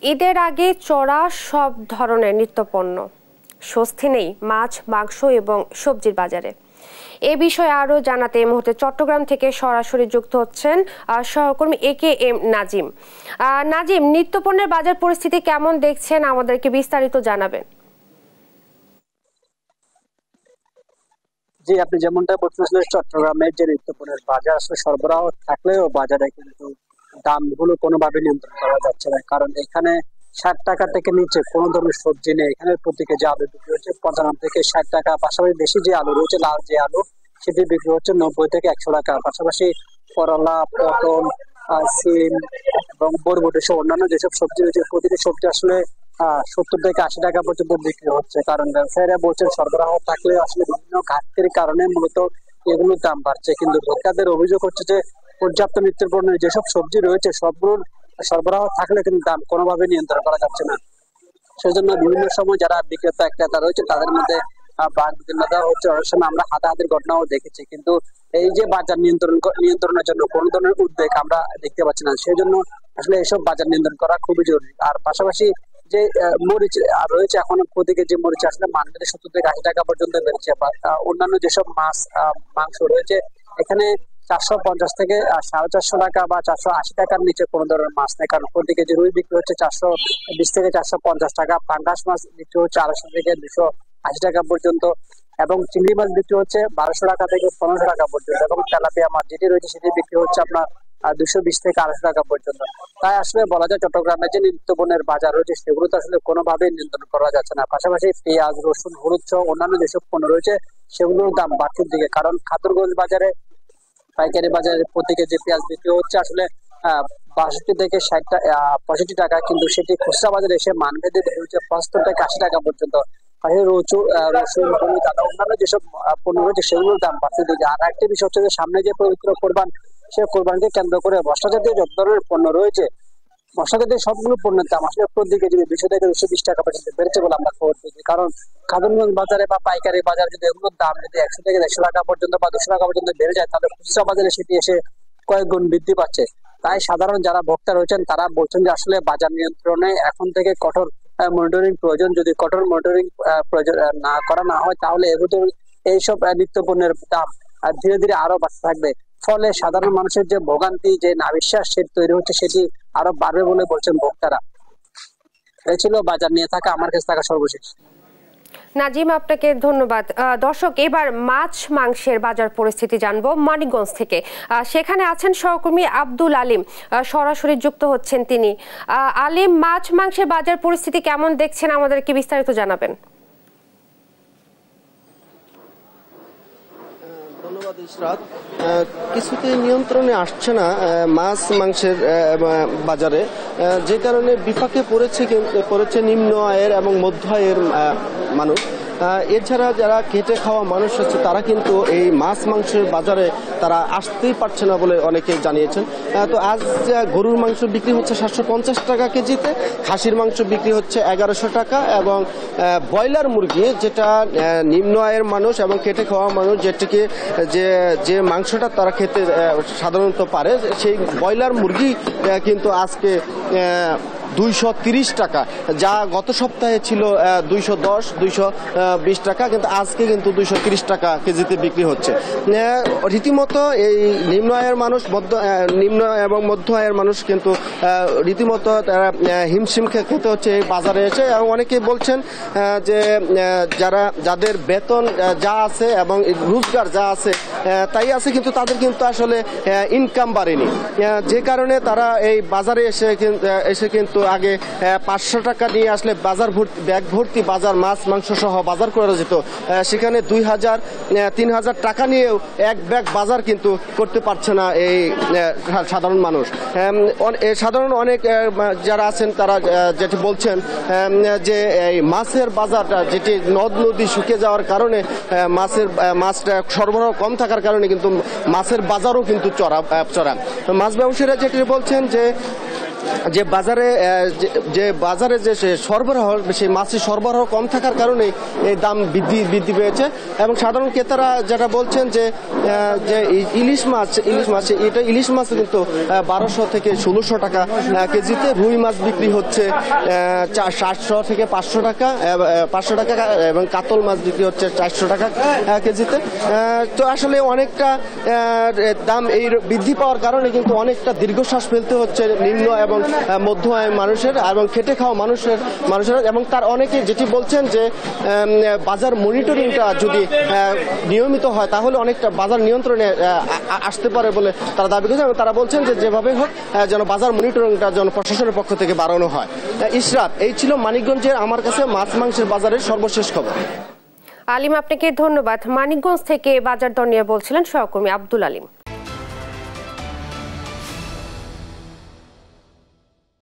ঈদের আগে চড়া সব ধরনের নিত্যপণ্য, স্বস্তি নেই মাছ, মাংস এবং সবজির বাজারে। এ বিষয়ে আরো জানাতে এই মুহূর্তে চট্টগ্রাম থেকে সরাসরি যুক্ত হচ্ছেন সহকর্মী AKM নাজিম। নাজিম, নিত্যপণ্যের বাজার পরিস্থিতি কেমন দেখছেন, আমাদেরকে বিস্তারিত জানাবেন। জি, আপনি যেমনটা বলছিলেন, চট্টগ্রামের যে নিত্যপণ্যের বাজার আসলে সরবরাহ থাকলেও বাজারে কিন্তু দামগুলো কোনোভাবে নিয়ন্ত্রণ করা যাচ্ছে না। কারণ এখানে 60 টাকা থেকে নিচে কোনো ধরনের সবজি নেই। এখানে প্রতি কেজি আলু বিক্রি হচ্ছে 55 থেকে 60 টাকা। পাশাপাশি দেশি যে আলু রয়েছে, লাল যে আলু, সেটি বিক্রি হচ্ছে 90 থেকে 100 টাকা। পাশাপাশি করলা, পটল, সিম এবং বরবটি সহ অন্যান্য যেসব সবজি রয়েছে, প্রতিটি সবজি আসলে 70 থেকে 80 টাকা পর্যন্ত বিক্রি হচ্ছে। কারণ ব্যবসায়ীরা বলছেন সরবরাহ থাকলে আসলে বিভিন্ন ঘাটতির কারণে মূলত এগুলোর দাম বাড়ছে। কিন্তু ভোক্তাদের অভিযোগ হচ্ছে যে পর্যাপ্ত নিত্যপণ্যের যেসব সবজি রয়েছে সবগুলোর সরবরাহ থাকলে কিন্তু দাম কোনোভাবে নিয়ন্ত্রণ করা যাচ্ছে না। সেজন্য বিভিন্ন সময় যারা বিক্রেতা ক্রেতা রয়েছে তাদের মধ্যে বাঘ বিতণ্ডা হচ্ছে। অনেক সময় আমরা হাতাহাতির ঘটনাও দেখেছি। কিন্তু এই যে বাজার নিয়ন্ত্রণের জন্য কোনো ধরনের উদ্যোগ আমরা দেখতে পাচ্ছি না। সেই জন্য আসলে এসব বাজার নিয়ন্ত্রণ করা খুবই জরুরি। আর পাশাপাশি যে মরিচ রয়েছে, এখন প্রতি কেজি মরিচ আসলে মার্কেটে 70 থেকে 80 টাকা পর্যন্ত বেড়েছে। অন্যান্য যেসব মাছ, মাংস রয়েছে, এখানে 450 থেকে 450 টাকা বা 480 টাকার নিচে কোনো ধরনের মাছ নেই। কারণ প্রতি কেজি রুই বিক্রি হচ্ছে 420 থেকে 450 টাকা, পাঙ্গাস মাছ বিক্রি হচ্ছে 250 থেকে 280 টাকা পর্যন্ত, এবং চিংড়ি মাছ বিক্রি হচ্ছে 1200 টাকা থেকে 1500 টাকা পর্যন্ত, এবং তেলাপিয়া মাছ যেটি রয়েছে সেটি বিক্রি হচ্ছে আপনার 220 থেকে 250 টাকা পর্যন্ত। তাই আসলে বলা যায় চট্টগ্রামের যে নিত্যপণ্যের বাজার রয়েছে সেগুলোতে আসলে কোনোভাবেই নিয়ন্ত্রণ করা যাচ্ছে না। পাশাপাশি পেঁয়াজ, রসুন, হলুদ সহ অন্যান্য যেসব পণ্য রয়েছে সেগুলোর দাম বাড়তির দিকে। কারণ খাতুরগঞ্জ বাজারে, পাইকারি বাজারে প্রতি কেজি পেঁয়াজ বিক্রি হচ্ছে আসলে 62 থেকে 65 টাকা, কিন্তু সেটি খুচরা বাজারে এসে মানভেদে বিক্রি হচ্ছে 75 থেকে 80 টাকা পর্যন্ত। রসুন, হলুদ, আদা অন্যান্য যেসব পণ্য রয়েছে সেগুলোর দাম বাড়তে দিকে। আর একটি বিষয় হচ্ছে যে সামনে যে পবিত্র কোরবান, সে কোরবানকে কেন্দ্র করে মশলা জাতীয় যত ধরনের পণ্য রয়েছে, মশলা জাতীয় সবগুলো পণ্যের দাম আসলে প্রতি কেজি 200 থেকে 220 টাকা পর্যন্ত বেড়েছে বলে আমরা খবর পেয়েছি। কারণ খাতুনগঞ্জ বাজারে বা পাইকারি বাজার যদি এগুলোর দাম যদি 100 থেকে 150 টাকা পর্যন্ত বা 200 টাকা পর্যন্ত বেড়ে যায়, তাহলে খুচরা বাজারে সেটি এসে কয়েক গুণ বৃদ্ধি পাচ্ছে। তাই সাধারণ যারা ভোক্তা রয়েছেন তারা বলছেন যে আসলে বাজার নিয়ন্ত্রণে এখন থেকে কঠোর মনিটরিং প্রয়োজন। যদি কঠোর মনিটরিং না হয় তাহলে এইসব নিত্যপণ্যের দাম ধীরে ধীরে আরো বাড়তে থাকবে। ফলে সাধারণ মানুষের যে ভোগান্তি, যে নাবিশ্বাস সেটি তৈরি হচ্ছে, সেটি আরো বাড়বে বলে বলছেন ভোক্তারা। এই ছিল বাজার নিয়ে থাকা আমার কাছে থাকা সর্বশেষ। নাজিম, আপনাকে ধন্যবাদ। দর্শক, এবার মাছ মাংসের বাজার পরিস্থিতি জানবো মানিকগঞ্জ থেকে। সেখানে আছেন সহকর্মী আব্দুল আলিম, সরাসরি যুক্ত হচ্ছেন তিনি। আলিম, মাছ মাংসের বাজার পরিস্থিতি কেমন দেখছেন, আমাদেরকে বিস্তারিত জানাবেন। ধন্যবাদ ইশরাত। কিছুতেই নিয়ন্ত্রণে আসছে না মাছ মাংসের বাজারে, যে কারণে বিপাকে পড়েছে নিম্ন আয়ের এবং মধ্য আয়ের মানুষ। এছাড়া যারা খেটে খাওয়া মানুষ আছে তারা কিন্তু এই মাছ মাংসের বাজারে তারা আসতেই পারছে না বলে অনেকে জানিয়েছেন। তো আজ গরুর মাংস বিক্রি হচ্ছে 750 টাকা কেজিতে, খাসির মাংস বিক্রি হচ্ছে 1100 টাকা, এবং ব্রয়লার মুরগি, যেটা নিম্ন আয়ের মানুষ এবং খেটে খাওয়া মানুষ যেটিকে যে মাংসটা তারা খেতে সাধারণত পারে, সেই ব্রয়লার মুরগি কিন্তু আজকে 230 টাকা, যা গত সপ্তাহে ছিল 210, 220 টাকা, কিন্তু আজকে কিন্তু 230 টাকা কেজিতে বিক্রি হচ্ছে। রীতিমতো এই নিম্ন আয়ের মানুষ, নিম্ন এবং মধ্য আয়ের মানুষ কিন্তু রীতিমতো তারা হিমশিম খেতে হচ্ছে এই বাজারে এসে। এবং অনেকেই বলছেন যে যাদের বেতন যা আছে এবং রোজগার যা আছে তাই আছে, কিন্তু তাদের কিন্তু আসলে ইনকাম বাড়েনি, যে কারণে তারা এই বাজারে এসে কিন্তু আগে 500 টাকা নিয়ে আসলে ব্যাগ ভর্তি বাজার মাছ মাংস সহ বাজার করা যেত, সেখানে 2000, 3000 টাকা নিয়েও এক ব্যাগ বাজার কিন্তু করতে পারছে না এই সাধারণ মানুষ। সাধারণ অনেক যারা আছেন তারা যেটি বলছেন যে এই মাছের বাজারটা, যেটি নদ নদী শুকিয়ে যাওয়ার কারণে মাছটা সরবরাহ কম থাকার কারণে কিন্তু মাছের বাজারও কিন্তু চড়া। মাছ ব্যবসায়ীরা যেটি বলছেন যে যে বাজারে যে সরবরাহ সেই মাছের সরবরাহ কম থাকার কারণে এই দাম বৃদ্ধি পেয়েছে। এবং সাধারণ ক্রেতারা যেটা বলছেন যে ইলিশ মাছ কিন্তু 1200 থেকে 1600 টাকা কেজিতে, রুই মাছ বিক্রি হচ্ছে 400 থেকে 500 টাকা এবং কাতল মাছ বিক্রি হচ্ছে 400 টাকা কেজিতে। তো আসলে অনেকটা দাম এই বৃদ্ধি পাওয়ার কারণে কিন্তু অনেকটা দীর্ঘশ্বাস ফেলতে হচ্ছে নিম্ন এবং মধ্য আয়ের মানুষের এবং খেটে খাওয়া মানুষের এবং তার অনেকে যেটি বলছেন যে বাজার মনিটরিংটা যদি নিয়মিত হয় তাহলে অনেকটা বাজার নিয়ন্ত্রণে আসতে পারে বলে তারা দাবি করেছেন। এবং তারা বলছেন যে যেভাবে হোক যেন বাজার মনিটরিংটা যেন প্রশাসনের পক্ষ থেকে বাড়ানো হয়। ইশরাত, এই ছিল মানিকগঞ্জের আমার কাছে মাছ মাংসের বাজারের সর্বশেষ খবর। আলিম, আপনাকে ধন্যবাদ। মানিকগঞ্জ থেকে বাজার দর নিয়ে বলছিলেন সহকর্মী আব্দুল আলিম।